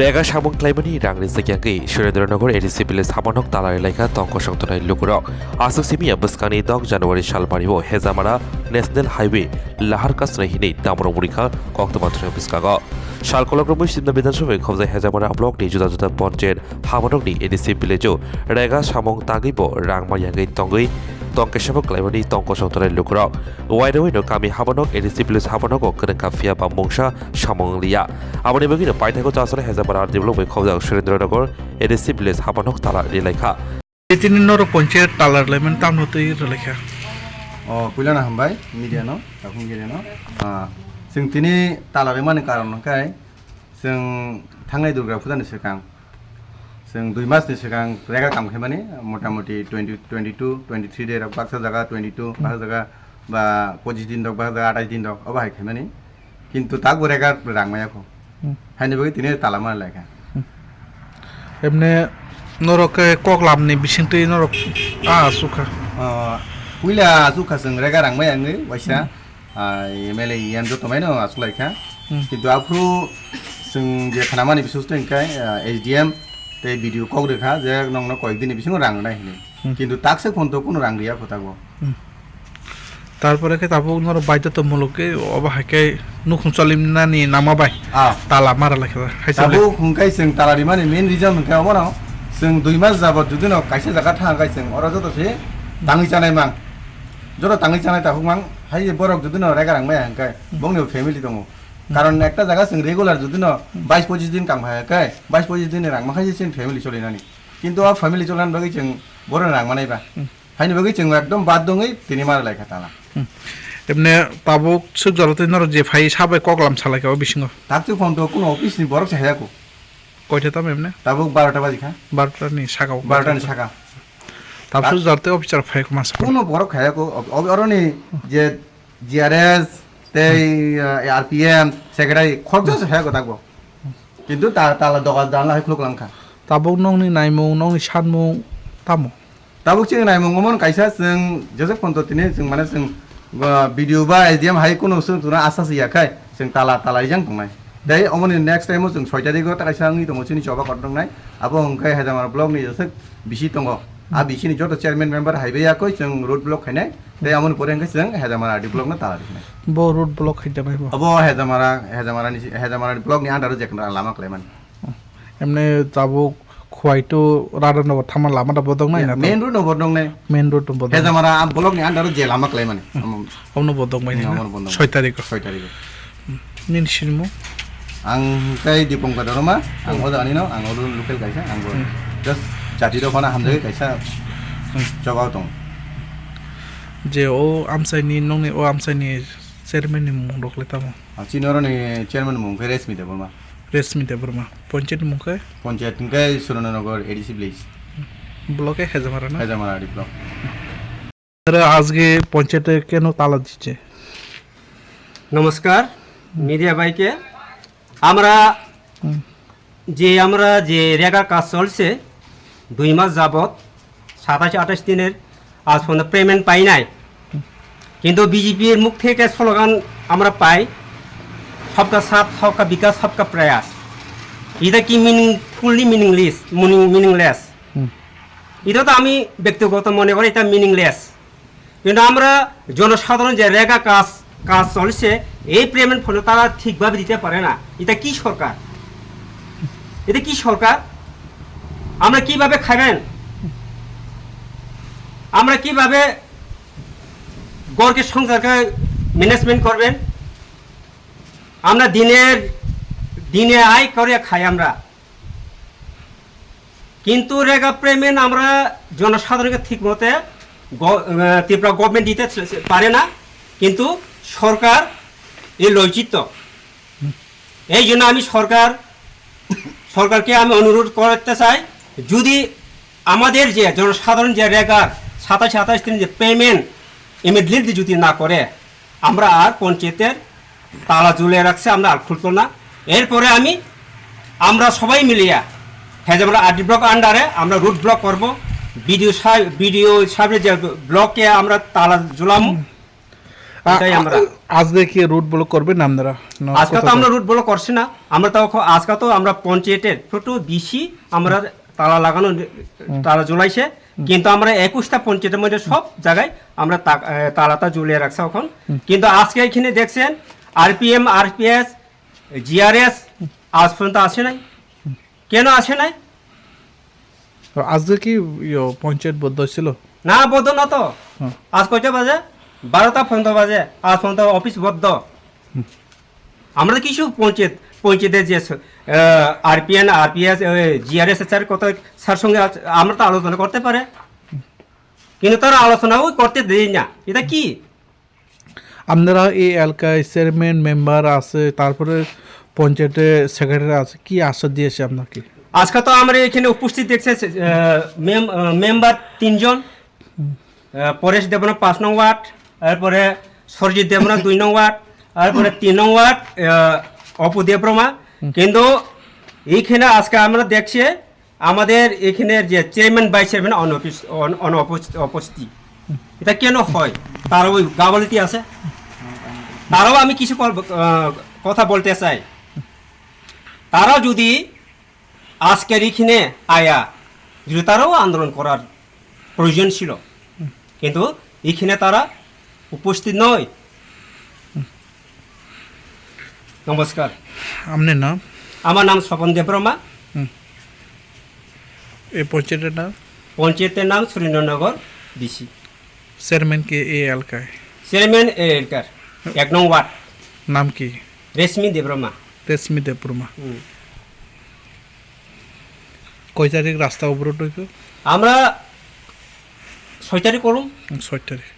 রেগা সামং ক্লাইমানি রাংনি জায়গাকে Surendranagar ADC village হামানক তালার এলাকা তঙ্ক সংতনায় লুকুরক আসুক সিমিয়া বসকানি 10 জানুয়ারি সালমারিও হেজামারা ন্যাশনাল হাইওয়ে লাহারকাস রহিনি দামর মুরিখা কক্তমাত্র বিস্কাগ সালকলক্রমে সিন্ধু বিধানসভায় খবজায় হেজামারা ব্লকনি जुदा जुदा পঞ্চায়েত হামানকনি এডিসি ভিলেজও রেগা সামং তাগিব রাংমারিয়াঙ্গै তঙ্গै tongkesabok klaimani tongko songtonai lukurok waidawino kami habanok edisi village habanok kene kafia ba mungsa samonglia amoni bagino paithako chasare hezamara develop bai khawjak surendranagar edisi village habanok tala relaikha তিনিনর পঞ্চায়েত তালার লেমেন তাম হতেই রেলেখা পুইলানা হামবাই মিডিয়ানো তাকুন गेलेनो जों तिनि तालारे माने कारनखाय जों थांनाय दुर्गा फुजानि सिगां जों 2 मासनि सिगां रेगा कामखाय माने मोटामोटी 22 23 डेट बाक्सा जागा 22 बाक्सा जागा बा 25 दिन दक बाक्सा जागा 28 दिन दक अबाहाय खाय माने किन्तु ताक रेगा रांमायाखौ हायनो बगे तिनि ताला माने लायखा एमने नरके ककलामनि बिसिंतै नरक सुखा पुइला सुखा जों रेगा रांमायाङै वाइसा एमएलए यान जतमायनो आसुलायखा किन्तु आफ्रु जों जे खानामानि बिसुस्तैखाय एसडीएम ते भिडियो कक रेखा जे नंनो कयेकदिन बिसिङाव रां नायहैनो किन्तु ताकसे फन्त कोनो रां गैया फतागो তারপরে কে তাবো নর বাধ্যতামূলকে অবাহাকে নুখুম চলিমনানি নামাবাই তালা মারা লেখা খাইছে তাবো हुंकाय जों तालारि माने मेन रिजन हुंकाय अमनो जों 2 मास जाबो जुदिनो कायसे जागा थांगाय जों अरा जतसे दाङै जानाय मां जरा दाङै जानाय ताखौ मां हाय बरक जुदिनो रेगा रांमाय हुंकाय बंनि फेमिलि दङ कारण একটা জায়গা जों रेगुलार जुदिनो 22-25 दिन काम हायाखै 22-25 दिन रां माखासे जों फेमिलि चलिनानै किन्तु आ फेमिलि चलान बगै जों बर रां मानायबा हायनो बगै जों एकदम बाद दङै तिनि मार लायखा ताला एमने ताबुक सुख जरते नर जे फाइ साबाय ककलाम सालायखा बिसिङो ताकसे फन्त कोनो अफिसनि बरक हायाको कयथा ताम एमने ताबुक 12टा बाजिखा 12टानि सागाव 12टानि सागा ताबसु जरते अफिसार फाइक मास कोनो बरक हायाको अरनि जे जिआरएस ते आरपीएम सेक्रेटारि खरजस हायाको तागो किन्तु ताला दगा दानला हायख्लुकलांखा ताबुक नंनि नायमु नंनि सानमु तामु ताबुक जों नायमु कायसा जों जेसे फन्त तिनि जों माने जों भिडियो बा एसडीएम हाय कोनो जों तुना आसास याखै जों ताला इजां दंनाय दाय अमनि नेक्स्ट टाइम जों 6 तारिखआव ताकायसा आंनि दङ सिनि चबा करदोंनाय आबो हंकाय हेजामारा ब्लकनि जेसे बिसि दङ आ बिसिनि जत चेयरमैन मेम्बर हायबे याखै जों रोड ब्लक खायनाय दाय अमनि परेंखाय जों हेजामारा डि ब्लकना ताला दिखनाय बो रोड ब्लक खायदा बायबो अबो हेजामारानि ब्लकनि आन्डार जेकना लामा क्लेमान एमने ताबुक खवाइतो राडा नब थामा लामा दा बदं नाय ना मेन रोड नब दं नाय मेन रोड नब बदं हेजामारा ब्लकनि आन्डार जे लामा क्लेमान हमनो बदं बाय ना 6 तारिख निन सिनमु आं काय दिपंका दरमा आं होदानि न आं लोकेल कायसा आं जस्ट जाति दखना हामजै कायसा जगाव दं जे ओ आमसाइनि नंनि ओ आमसाइनि चेयरमैननि मुं दखलेतामो चिनरनि चेयरमैन मुं रेशमी देबरमा रेशमी देबरमा पंचायत मुंखै पंचायतनिकाय सुरेन्द्रनगर एडिसि ভিলেজ ব্লকে হেজামারা না হেজামারা ডি ব্লক আরে আজকে পঞ্চায়েতে কেন তালা দিচ্ছে নমস্কার মিডিয়া ভাইকে আমরা যে রেগা কাজ চলছে 2 মাস যাবত 27-28 দিনের আজ পর্যন্ত পেমেন্ট পাই নাই কিন্তু বিজেপির মুখ থেকে স্লোগান আমরা পাই सबका साथ सबका विकास सबका प्रयास এটা কি মিনিংফুলি মিনিংলেস এটা তো আমি ব্যক্তিগত মনে করি এটা মিনিংলেস কিন্তু আমরা জনসাধারণ যে রেগা কাজ চলছে এই পেমেন্ট ফলে তারা ঠিকভাবে দিতে পারে না এটা কি সরকার আমরা কিভাবে খাবেন আমরা কিভাবে গড়কে সংসারকে ম্যানেজমেন্ট করবেন আমরা দিনে আয় করে খাই আমরা কিন্তু রেগা পেমেন্ট আমরা জনসাধারণকে ঠিক মতে ত্রিপুরা গভর্নমেন্ট দিতে পারে না কিন্তু সরকার এই লজ্জিত এই জন্য আমি সরকারকে আমি অনুরোধ করতে চাই যদি আমাদের যে জনসাধারণ যে রেগার 27-28 দিন যে পেমেন্ট ইমিডিয়েটলি যদি না করে আমরা আর পঞ্চায়েতের তালা ঝুলিয়ে রাখছে আমরা আর খুলতো না এরপরে আমরা সবাই মিলিয়া হেজামারা আরডি ব্লক আন্ডারে আমরা রুট ব্লক করব। বিডিও সাহেবের যে ব্লকে আমরা তালা ঝুলাম। এটাই আমরা আজকে কি রুট ব্লক করবেন আপনারা? না, আজকে তো আমরা রুট ব্লক করছি না, আমরা তো আজকে তো আমরা পঞ্চায়েতের ছোট বেশি আমরা তালা লাগানো তালা ঝুলাইছে, কিন্তু আমরা 21টা পঞ্চায়েতের মধ্যে সব জায়গায় আমরা তালাটা ঝুলিয়ে রাখছি এখন। কিন্তু আজকে এখানে দেখছেন আরপিএম, আরপিএস, জিআরএস আজ পর্যন্ত আসে নাই। কেন আসে নাই? তো আজকে কি পঞ্চায়েত বদ্ধ ছিল? না, বদ্ধ না তো। হ্যাঁ। আজ কয়টা বাজে? 12টা 15 বাজে। আজ পর্যন্ত অফিস বদ্ধ। আমরা কিছু পঞ্চায়েতের যে আরপিএন, আরপিএস, জিআরএস স্যার কত স্যার সঙ্গে আমরা তো আলোচনা করতে পারে, কিন্তু তারা আলোচনাও করতে দেয় না। এটা কি? আপনারা এই এলাকায় চেয়ারম্যান মেম্বার আছে, তারপরে পঞ্চায়েতের সেক্রেটারি আছে, কি আশ্বাস দিয়েছে আপনাকে? আজকে তো আমরা এখানে উপস্থিত দেখছে মেম্বার 3 জন, পরেশ দেবনাথ 5 নং ওয়ার্ড, তারপরে সরজিৎ দেবনাথ 2 নং ওয়ার্ড, তারপরে 3 নং ওয়ার্ড অপু দেবরমা। কিন্তু এইখানে আজকে আমরা দেখছি আমাদের এখানের যে চেয়ারম্যান ভাইস চেয়ারম্যান অনুপস্থিত। এটা কেন হয়? তারও ওই গাবলিতে আছে। তারাও আমি কিছু কথা বলতে চাই। তারাও যদি আজকের এখানে আয়া যদি তারাও আন্দোলন করার প্রয়োজন ছিল, কিন্তু এখানে তারা উপস্থিত নয়। নমস্কার, আপনার নাম? আমার নাম স্বপন দেবরমা। এই পঞ্চায়েতের নাম? পঞ্চায়েতের নাম সুরেন্দ্রনগর ডিসি। চেয়ারম্যান কি এই এলাকায়? চেয়ারম্যান এলাকার 1 নং ওয়ার্ড। নাম কি? রেশমি দেবরমা। রেশমি দেববর্মা। কয় তারিখ রাস্তা অবরোধ হইব? আমরা 6 তারিখ করুন। 6 তারিখ।